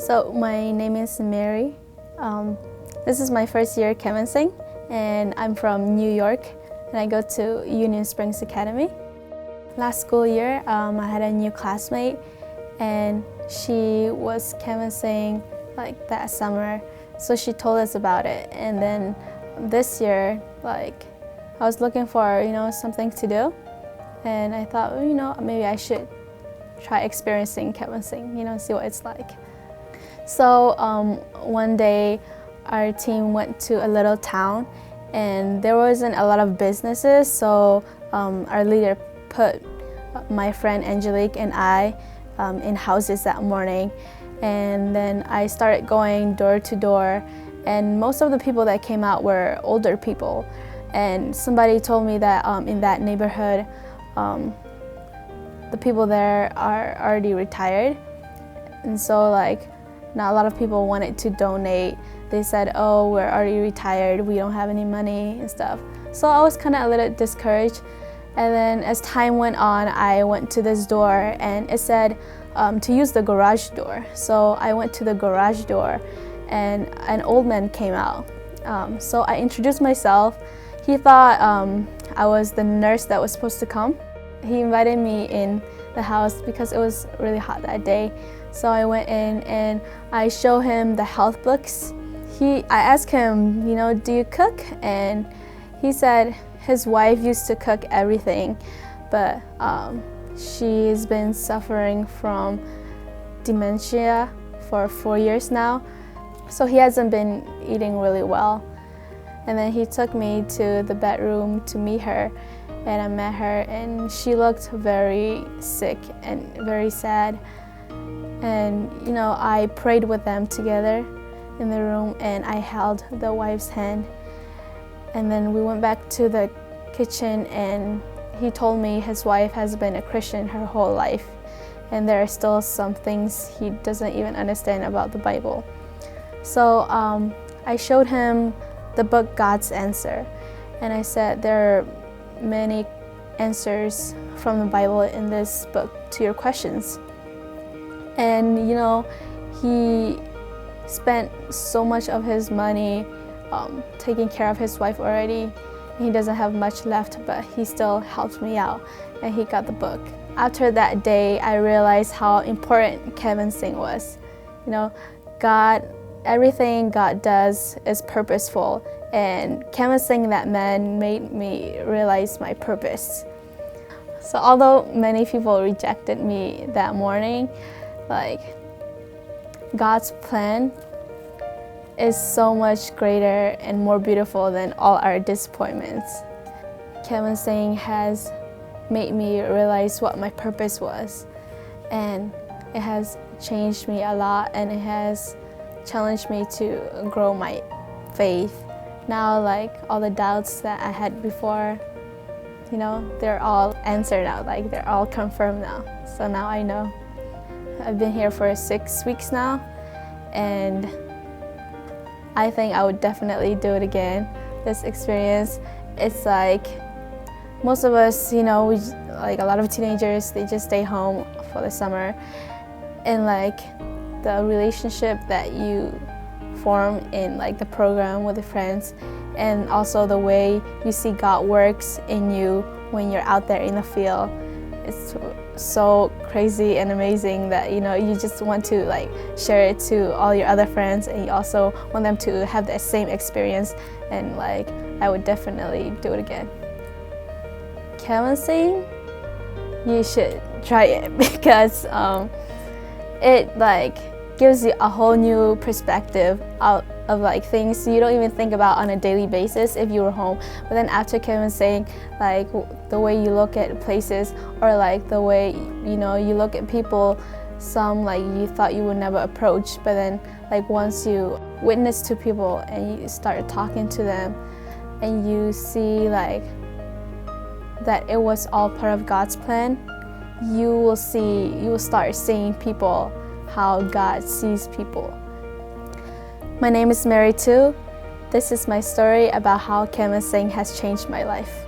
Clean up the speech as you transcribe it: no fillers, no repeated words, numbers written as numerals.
So my name is Mary. This is my first year canvassing, and I'm from New York, and I go to Union Springs Academy. Last school year, I had a new classmate, and she was canvassing like that summer, so she told us about it. And then this year, I was looking for something to do, and I thought maybe I should try experiencing canvassing, see what it's like. So one day our team went to a little town, and there wasn't a lot of businesses, so our leader put my friend Angelique and I in houses that morning. And then I started going door to door, and most of the people that came out were older people. And somebody told me that in that neighborhood, the people there are already retired, and so not a lot of people wanted to donate. They said, oh, we're already retired, we don't have any money and stuff. So I was kind of a little discouraged. And then as time went on, I went to this door, and it said to use the garage door. So I went to the garage door, and an old man came out. So I introduced myself. He thought I was the nurse that was supposed to come. He invited me in the house because it was really hot that day. So I went in and I showed him the health books. I asked him, do you cook? And he said his wife used to cook everything, but she's been suffering from dementia for 4 years now, so he hasn't been eating really well. And then he took me to the bedroom to meet her, and I met her, and she looked very sick and very sad. And I prayed with them together in the room, and I held the wife's hand. And then we went back to the kitchen, and he told me his wife has been a Christian her whole life, and there are still some things he doesn't even understand about the Bible. So I showed him the book God's Answer, and I said there are many answers from the Bible in this book to your questions. And he spent so much of his money taking care of his wife already. He doesn't have much left, but he still helped me out, and he got the book. After that day, I realized how important canvassing was. Everything God does is purposeful, and canvassing that man made me realize my purpose. So although many people rejected me that morning, God's plan is so much greater and more beautiful than all our disappointments. Canvassing has made me realize what my purpose was, and it has changed me a lot, and it has challenged me to grow my faith. Now, all the doubts that I had before, they're all answered now, they're all confirmed now. So now I know. I've been here for 6 weeks now, and I think I would definitely do it again. This experience, it's most of us, we, a lot of teenagers, they just stay home for the summer, and the relationship that you form in the program with the friends, and also the way you see God works in you when you're out there in the field, it's so crazy and amazing that you just want to share it to all your other friends, and you also want them to have that same experience. And I would definitely do it again. Canvassing, you should try it because it gives you a whole new perspective out of things you don't even think about on a daily basis if you were home. But then after canvassing, the way you look at places, or the way you look at people, some you thought you would never approach, but then once you witness to people and you start talking to them, and you see that it was all part of God's plan, you will start seeing people how God sees people. My name is Mary Htoo. This is my story about how canvassing has changed my life.